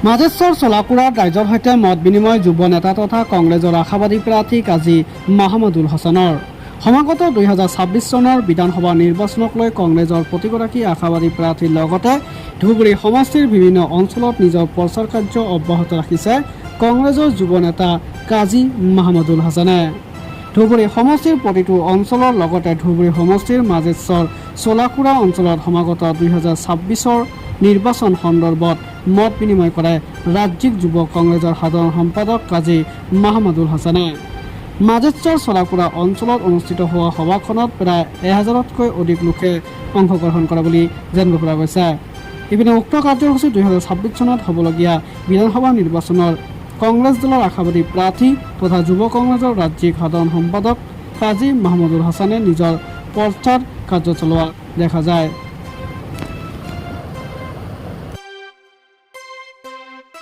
মাজেশ্বৰ চলাপুৰাত ৰাইজৰ সৈতে মত বিনিময় যুৱ নেতা তথা কংগ্ৰেছৰ আশাবাদী প্ৰাৰ্থী কাজী মাহমুদুল হাছানৰ। সমাগত 2026 চনৰ বিধানসভা নিৰ্বাচনক লৈ কংগ্ৰেছৰ প্ৰতিগৰাকী আশাবাদী প্ৰাৰ্থীৰ লগতে ধুবুৰী সমষ্টিৰ বিভিন্ন অঞ্চলত নিজৰ প্ৰচাৰ কাৰ্য অব্যাহত ৰাখিছে কংগ্ৰেছৰ যুৱ নেতা কাজী মাহমুদুল হাছানে। ধুবুৰী সমষ্টিৰ প্ৰতিটো অঞ্চলৰ লগতে ধুবুৰী সমষ্টিৰ মাজেশ্বৰ চলাকুৰা অঞ্চলত সমাগত 2026 নিৰ্বাচন সন্দৰ্ভত মত বিনিময় কৰে ৰাজ্যিক যুৱ কংগ্ৰেছৰ সাধাৰণ সম্পাদক কাজী মাহমুদুল হাছানে। মাজেশ্বৰ চলাকুৰা অঞ্চলত অনুষ্ঠিত হোৱা সভাখনত প্ৰায় 1000তকৈ অধিক লোকে অংশগ্ৰহণ কৰে বুলি জানিব পৰা গৈছে। ইপিনে উক্ত কাৰ্যসূচী 2026 চনত হ'বলগীয়া বিধানসভা নিৰ্বাচনৰ কংগ্ৰেছ দলৰ আশাবাদী প্ৰাৰ্থী তথা যুৱ কংগ্ৰেছৰ ৰাজ্যিক সাধাৰণ সম্পাদক কাজী মাহমুদুল হাছানে নিজৰ প্ৰচাৰ কাৰ্য চলোৱা দেখা যায়।